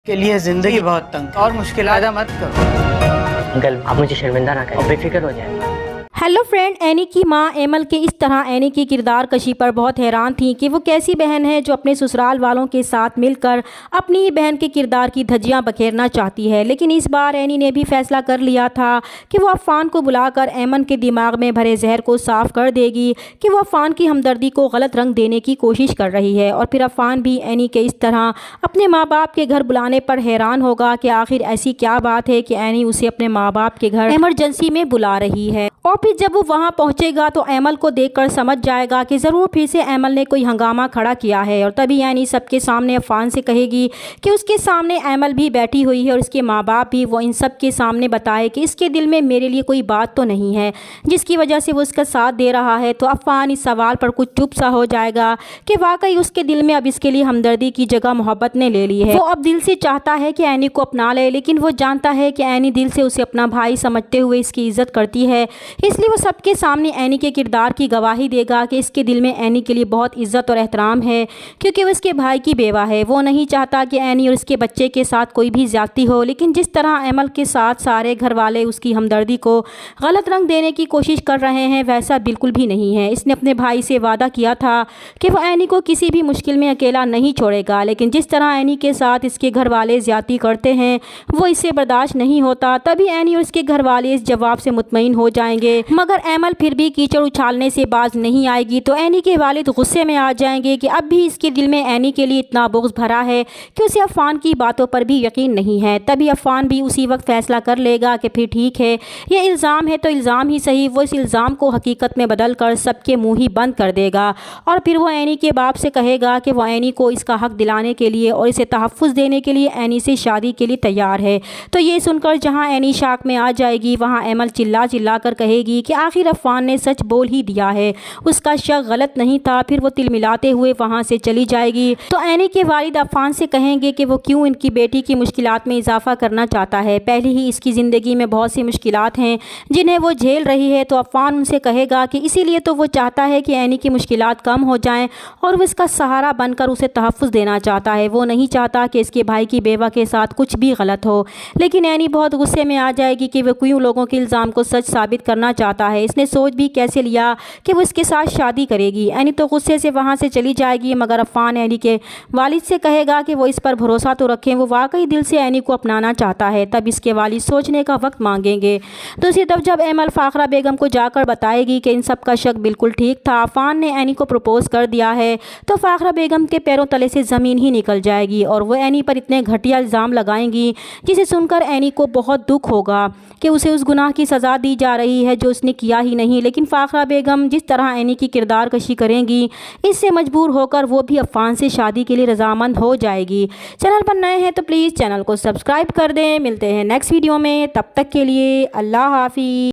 کے لیے زندگی بہت تنگ اور مشکلات مت کرو۔ انکل آپ مجھے شرمندہ نہ کریں، بے فکر ہو جائیں۔ ہیلو فرینڈ، اینی کی ماں ایمل کے اس طرح اینی کی کردار کشی پر بہت حیران تھیں کہ وہ کیسی بہن ہے جو اپنے سسرال والوں کے ساتھ مل کر اپنی ہی بہن کے کردار کی دھجیاں بکھیرنا چاہتی ہے۔ لیکن اس بار اینی نے بھی فیصلہ کر لیا تھا کہ وہ عفان کو بلا کر ایمن کے دماغ میں بھرے زہر کو صاف کر دے گی کہ وہ عفان کی ہمدردی کو غلط رنگ دینے کی کوشش کر رہی ہے، اور پھر عفان بھی اینی کے اس طرح اپنے ماں باپ کے گھر بلانے پر حیران ہوگا کہ آخر ایسی کیا بات ہے کہ اینی اسے اپنے ماں باپ کے گھر ایمرجنسی میں بلا رہی ہے۔ اور پھر جب وہ وہاں پہنچے گا تو ایمل کو دیکھ کر سمجھ جائے گا کہ ضرور پھر سے ایمل نے کوئی ہنگامہ کھڑا کیا ہے، اور تبھی اینی سب کے سامنے عفان سے کہے گی کہ اس کے سامنے ایمل بھی بیٹھی ہوئی ہے اور اس کے ماں باپ بھی، وہ ان سب کے سامنے بتائے کہ اس کے دل میں میرے لیے کوئی بات تو نہیں ہے جس کی وجہ سے وہ اس کا ساتھ دے رہا ہے۔ تو عفان اس سوال پر کچھ چپ سا ہو جائے گا کہ واقعی اس کے دل میں اب اس کے لیے ہمدردی کی جگہ محبت نے لے لی ہے۔ وہ اب دل سے چاہتا ہے کہ اینی کو اپنا لے، لیکن وہ جانتا ہے کہ اینی دل سے اسے اپنا بھائی سمجھتے ہوئے اس کی عزت کرتی ہے، اس لیے وہ سب کے سامنے اینی کے کردار کی گواہی دے گا کہ اس کے دل میں اینی کے لیے بہت عزت اور احترام ہے، کیونکہ وہ اس کے بھائی کی بیوہ ہے۔ وہ نہیں چاہتا کہ اینی اور اس کے بچے کے ساتھ کوئی بھی زیادتی ہو، لیکن جس طرح ایمل کے ساتھ سارے گھر والے اس کی ہمدردی کو غلط رنگ دینے کی کوشش کر رہے ہیں، ویسا بالکل بھی نہیں ہے۔ اس نے اپنے بھائی سے وعدہ کیا تھا کہ وہ اینی کو کسی بھی مشکل میں اکیلا نہیں چھوڑے گا، لیکن جس طرح اینی کے ساتھ اس کے گھر والے زیادتی کرتے ہیں وہ اسے برداشت نہیں ہوتا۔ تبھی اینی اور اس کے گھر والے اس جواب سے مطمئن ہو جائیں گے، مگر ایمل پھر بھی کیچڑ اچھالنے سے باز نہیں آئے گی۔ تو اینی کے والد غصے میں آ جائیں گے کہ اب بھی اس کے دل میں اینی کے لیے اتنا بغض بھرا ہے کہ اسے عفان کی باتوں پر بھی یقین نہیں ہے۔ تبھی عفان بھی اسی وقت فیصلہ کر لے گا کہ پھر ٹھیک ہے، یہ الزام ہے تو الزام ہی صحیح۔ وہ اس الزام کو حقیقت میں بدل کر سب کے منہ ہی بند کر دے گا، اور پھر وہ اینی کے باپ سے کہے گا کہ وہ اینی کو اس کا حق دلانے کے لیے اور اسے تحفظ دینے کے لیے اینی سے شادی کے لیے تیار ہے۔ تو یہ سن کر جہاں اینی شاک میں آ جائے گی، وہاں ایمل چلا چلا کر کہے گی کہ آخر عفان نے سچ بول ہی دیا ہے، اس کا شک غلط نہیں تھا۔ پھر وہ تل ملاتے ہوئے وہاں سے چلی جائے گی۔ تو اینی کے والد عفان سے کہیں گے کہ وہ کیوں ان کی بیٹی کی مشکلات میں اضافہ کرنا چاہتا ہے، پہلے ہی اس کی زندگی میں بہت سی مشکلات ہیں جنہیں وہ جھیل رہی ہے۔ تو عفان ان سے کہے گا کہ اسی لیے تو وہ چاہتا ہے کہ اینی کی مشکلات کم ہو جائیں، اور وہ اس کا سہارا بن کر اسے تحفظ دینا چاہتا ہے۔ وہ نہیں چاہتا کہ اس کے بھائی کی بیوہ کے ساتھ کچھ بھی غلط ہو۔ لیکن اینی بہت غصے میں آ جائے گی کہ وہ کیوں لوگوں کے الزام کو سچ ثابت کرنا چاہتا ہے، اس نے سوچ بھی کیسے لیا کہ وہ اس کے ساتھ شادی کرے گی۔ اینی تو غصے سے وہاں سے چلی جائے گی، مگر عفان اینی کے والد سے کہے گا کہ وہ اس پر بھروسہ تو رکھیں، وہ واقعی دل سے اینی کو اپنانا چاہتا ہے۔ تب اس کے والد سوچنے کا وقت مانگیں گے۔ دوسری طرف جب ایمل فاخرہ بیگم کو جا کر بتائے گی کہ ان سب کا شک بالکل ٹھیک تھا، عفان نے اینی کو پروپوز کر دیا ہے، تو فاخرہ بیگم کے پیروں تلے سے زمین ہی نکل جائے گی، اور وہ اینی پر اتنے گھٹیا الزام لگائیں گی جسے سن کر اینی کو بہت دکھ ہوگا کہ اسے اس گناہ کی سزا دی جا رہی ہے جو اس نے کیا ہی نہیں۔ لیکن فاخرہ بیگم جس طرح اینی کی کردار کشی کریں گی، اس سے مجبور ہو کر وہ بھی عفان سے شادی کے لیے رضامند ہو جائے گی۔ چینل پر نئے ہیں تو پلیز چینل کو سبسکرائب کر دیں۔ ملتے ہیں نیکسٹ ویڈیو میں، تب تک کے لیے اللہ حافظ۔